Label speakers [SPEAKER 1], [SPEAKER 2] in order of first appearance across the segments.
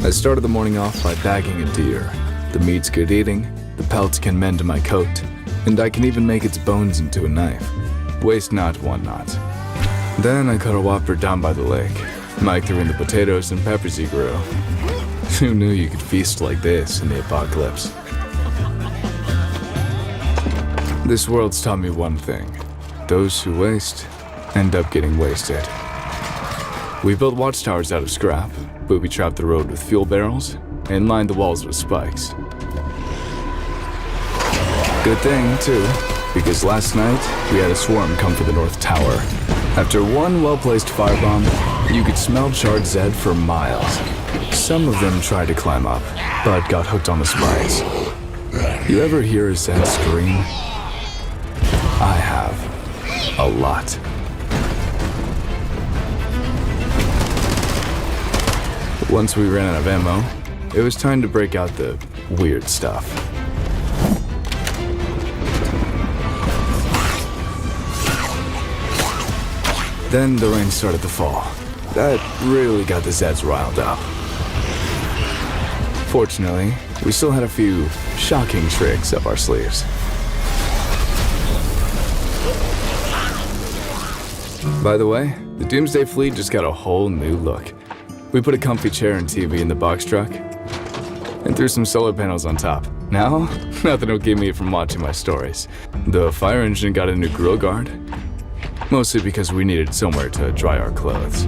[SPEAKER 1] I started the morning off by bagging a deer. The meat's good eating, the pelts can mend my coat, and I can even make its bones into a knife. Waste not, want not. Then I cut a whopper down by the lake. Mike threw in the potatoes and peppers he grew. Who knew you could feast like this in the apocalypse? This world's taught me one thing. Those who waste end up getting wasted. We built watchtowers out of scrap, booby-trapped the road with fuel barrels, and lined the walls with spikes. Good thing, too, because last night we had a swarm come for the North Tower. After one well-placed firebomb, you could smell charred Zed for miles. Some of them tried to climb up, but got hooked on the spikes. You ever hear a Zed scream? I have. A lot. Once we ran out of ammo, it was time to break out the weird stuff. Then the rain started to fall. That really got the Zeds riled up. Fortunately, we still had a few shocking tricks up our sleeves. By the way, the Doomsday Fleet just got a whole new look. We put a comfy chair and TV in the box truck and threw some solar panels on top. Now, nothing will keep me from watching my stories. The fire engine got a new grill guard, mostly because we needed somewhere to dry our clothes.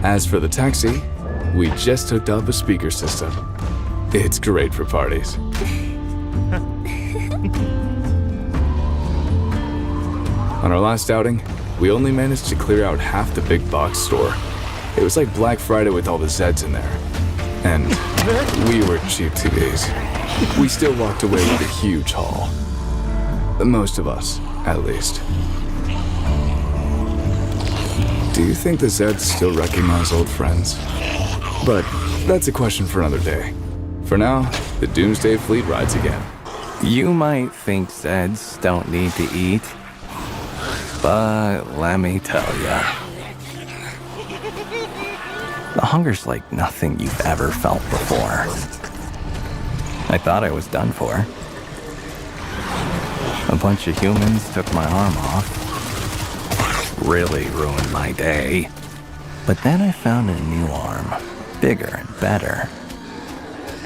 [SPEAKER 1] As for the taxi, we just hooked up a speaker system. It's great for parties. On our last outing, we only managed to clear out half the big box store. It was like Black Friday with all the Zeds in there. And we were cheap TVs. We still walked away with a huge haul. Most of us, at least. Do you think the Zeds still recognize old friends? But that's a question for another day. For now, the Doomsday Fleet rides again.
[SPEAKER 2] You might think Zeds don't need to eat, but let me tell ya. The hunger's like nothing you've ever felt before. I thought I was done for. A bunch of humans took my arm off. Really ruined my day. But then I found a new arm, bigger and better.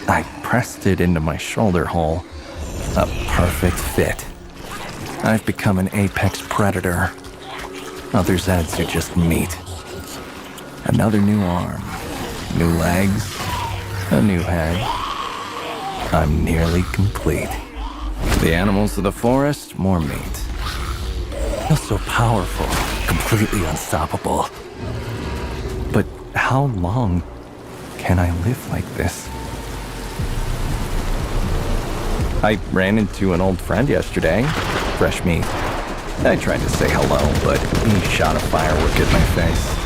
[SPEAKER 2] I pressed it into my shoulder hole. A perfect fit. I've become an apex predator. Other Zeds are just meat. Another new arm, new legs, a new head. I'm nearly complete. The animals of the forest, more meat. Feel so powerful, completely unstoppable. But how long can I live like this? I ran into an old friend yesterday, fresh meat. I tried to say hello, but he shot a firework at my face.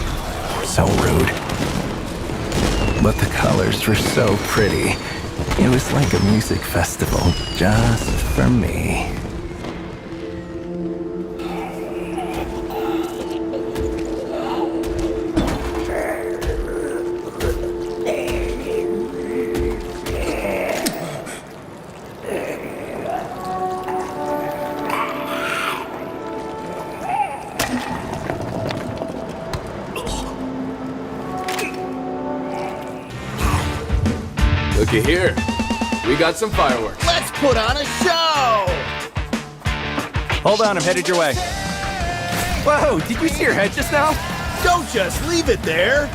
[SPEAKER 2] So rude. But the colors were so pretty. It was like a music festival just for me.
[SPEAKER 1] Looky here. We got some fireworks.
[SPEAKER 3] Let's put on a show!
[SPEAKER 2] Hold on, I'm headed your way. Whoa, did you see your head just now?
[SPEAKER 3] Don't just leave it there.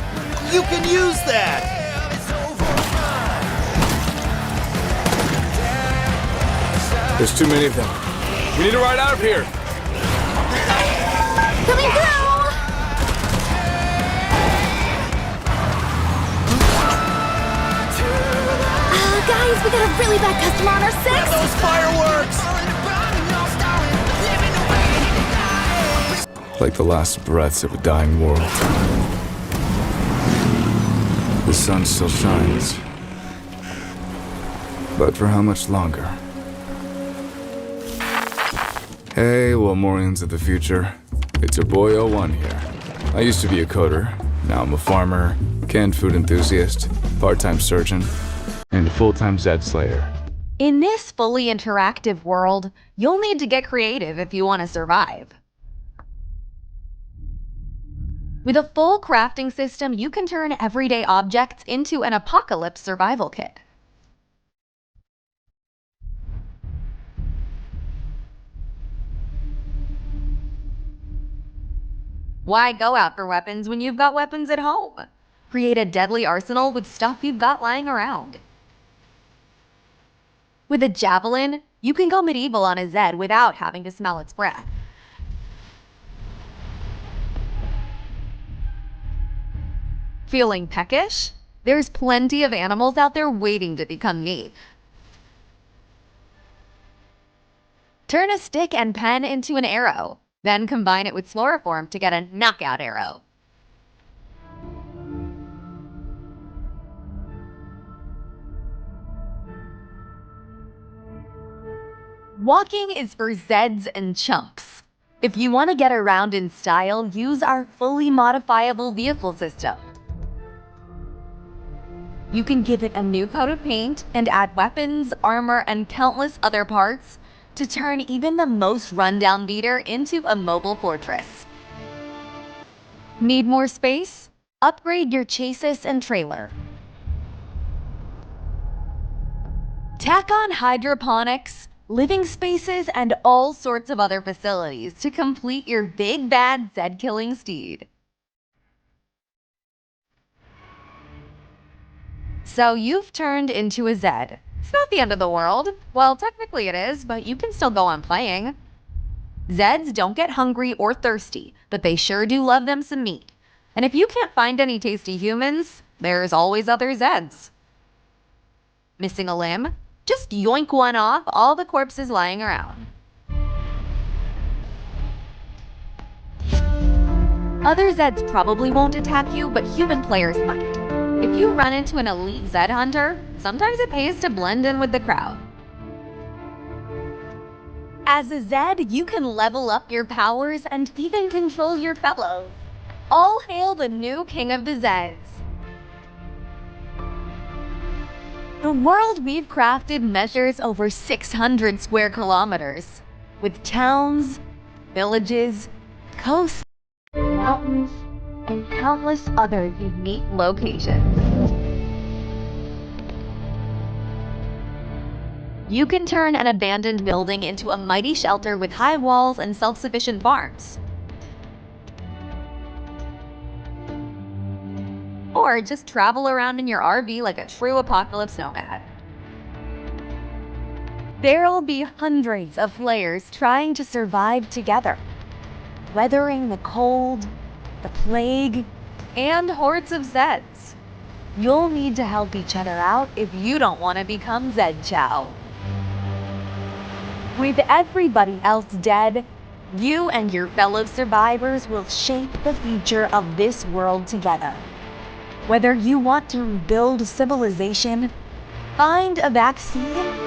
[SPEAKER 3] You can use that.
[SPEAKER 1] There's too many of them. We need to ride out of here.
[SPEAKER 4] Coming through! Guys, we got a really bad customer on our six!
[SPEAKER 3] Those fireworks!
[SPEAKER 1] Like the last breaths of a dying world. The sun still shines. But for how much longer? Hey, Wilmorians of the future. It's your boy 01 here. I used to be a coder, Now I'm a farmer, canned food enthusiast, part-time surgeon, and full-time Zed Slayer.
[SPEAKER 5] In this fully interactive world, you'll need to get creative if you want to survive. With a full crafting system, you can turn everyday objects into an apocalypse survival kit. Why go out for weapons when you've got weapons at home? Create a deadly arsenal with stuff you've got lying around. With a javelin, you can go medieval on a Zed without having to smell its breath. Feeling peckish? There's plenty of animals out there waiting to become meat. Turn a stick and pen into an arrow, then combine it with chloroform to get a knockout arrow. Walking is for Zeds and chumps. If you want to get around in style, use our fully modifiable vehicle system. You can give it a new coat of paint and add weapons, armor, and countless other parts to turn even the most rundown beater into a mobile fortress. Need more space? Upgrade your chassis and trailer. Tack on hydroponics, living spaces, and all sorts of other facilities to complete your big bad Zed-killing steed. So you've turned into a Zed. It's not the end of the world. Well, technically it is, but you can still go on playing. Zeds don't get hungry or thirsty, but they sure do love them some meat. And if you can't find any tasty humans, there's always other Zeds. Missing a limb? Just yoink one off all the corpses lying around. Other Zeds probably won't attack you, but human players might. If you run into an elite Zed hunter, sometimes it pays to blend in with the crowd. As a Zed, you can level up your powers and even control your fellows. All hail the new king of the Zeds. The world we've crafted measures over 600 square kilometers, with towns, villages, coasts, mountains, and countless other unique locations. You can turn an abandoned building into a mighty shelter with high walls and self-sufficient farms. Or just travel around in your RV like a true apocalypse nomad. There'll be hundreds of players trying to survive together, weathering the cold, the plague, and hordes of Zeds. You'll need to help each other out if you don't want to become Zed Chow. With everybody else dead, you and your fellow survivors will shape the future of this world together. Whether you want to rebuild civilization, find a vaccine,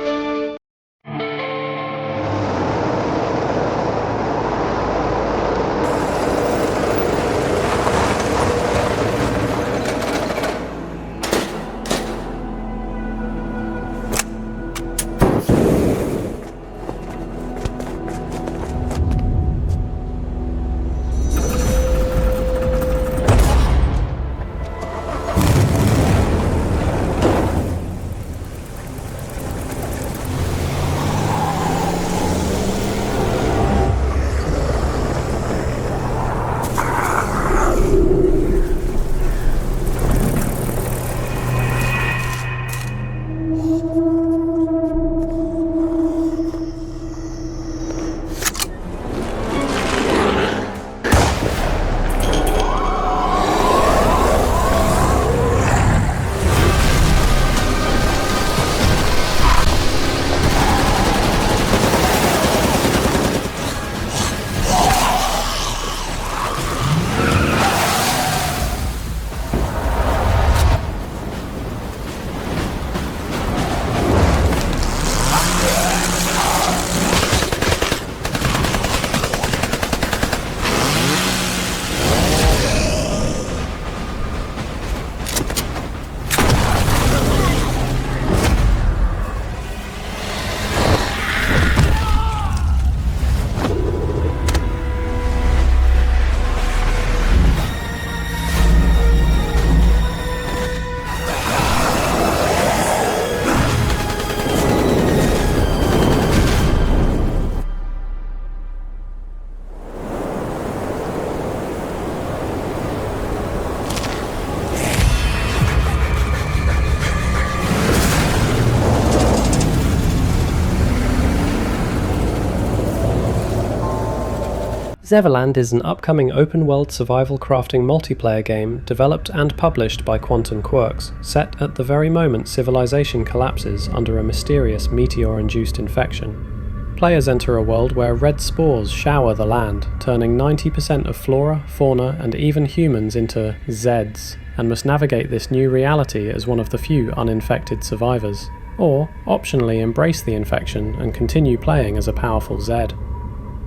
[SPEAKER 6] ZEVERLAND is an upcoming open-world survival crafting multiplayer game developed and published by Quantum Quirks, set at the very moment civilization collapses under a mysterious meteor-induced infection. Players enter a world where red spores shower the land, turning 90% of flora, fauna, and even humans into Zeds, and must navigate this new reality as one of the few uninfected survivors, or optionally embrace the infection and continue playing as a powerful Zed.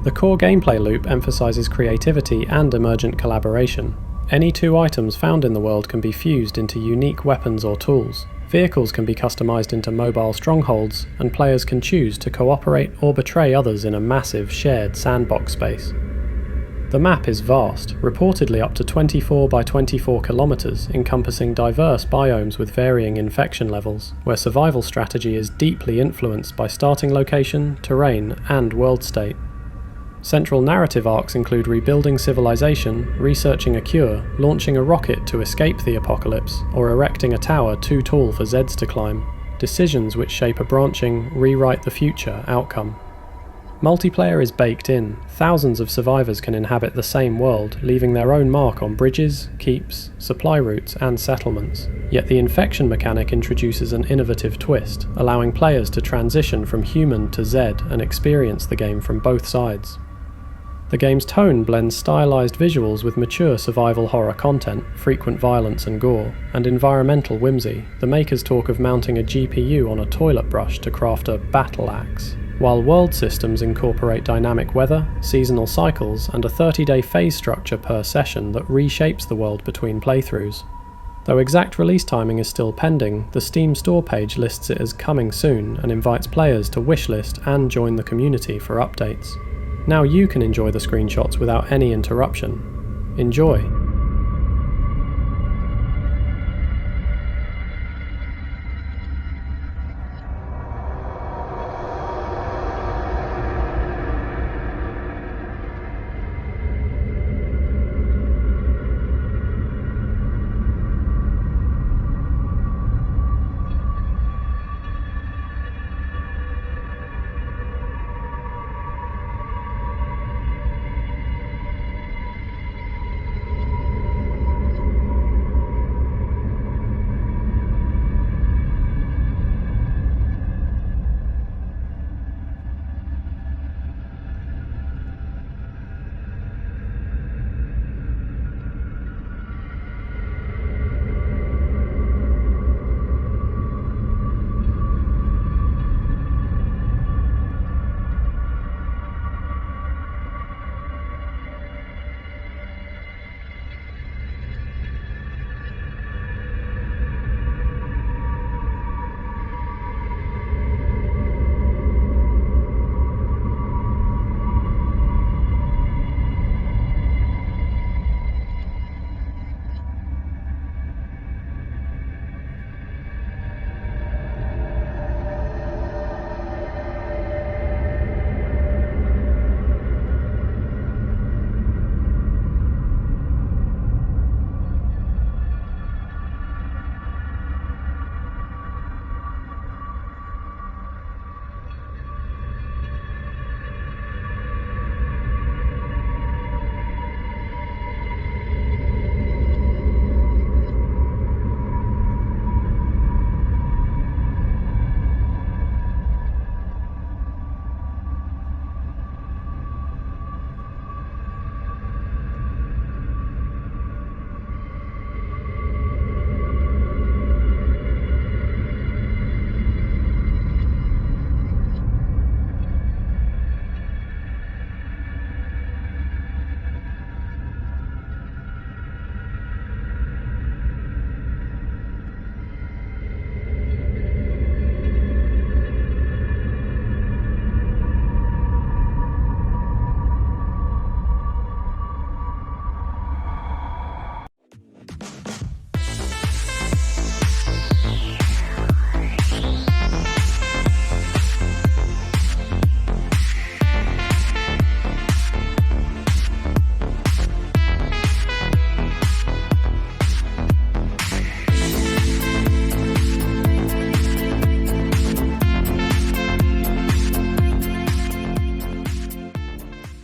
[SPEAKER 6] The core gameplay loop emphasizes creativity and emergent collaboration. Any two items found in the world can be fused into unique weapons or tools. Vehicles can be customized into mobile strongholds, and players can choose to cooperate or betray others in a massive shared sandbox space. The map is vast, reportedly up to 24 by 24 kilometers, encompassing diverse biomes with varying infection levels, where survival strategy is deeply influenced by starting location, terrain, and world state. Central narrative arcs include rebuilding civilization, researching a cure, launching a rocket to escape the apocalypse, or erecting a tower too tall for Zeds to climb, decisions which shape a branching, rewrite the future outcome. Multiplayer is baked in. Thousands of survivors can inhabit the same world, leaving their own mark on bridges, keeps, supply routes, and settlements. Yet the infection mechanic introduces an innovative twist, allowing players to transition from human to Zed and experience the game from both sides. The game's tone blends stylized visuals with mature survival horror content, frequent violence and gore, and environmental whimsy. The makers talk of mounting a GPU on a toilet brush to craft a battle axe, while world systems incorporate dynamic weather, seasonal cycles, and a 30-day phase structure per session that reshapes the world between playthroughs. Though exact release timing is still pending, the Steam store page lists it as coming soon and invites players to wishlist and join the community for updates. Now you can enjoy the screenshots without any interruption. Enjoy!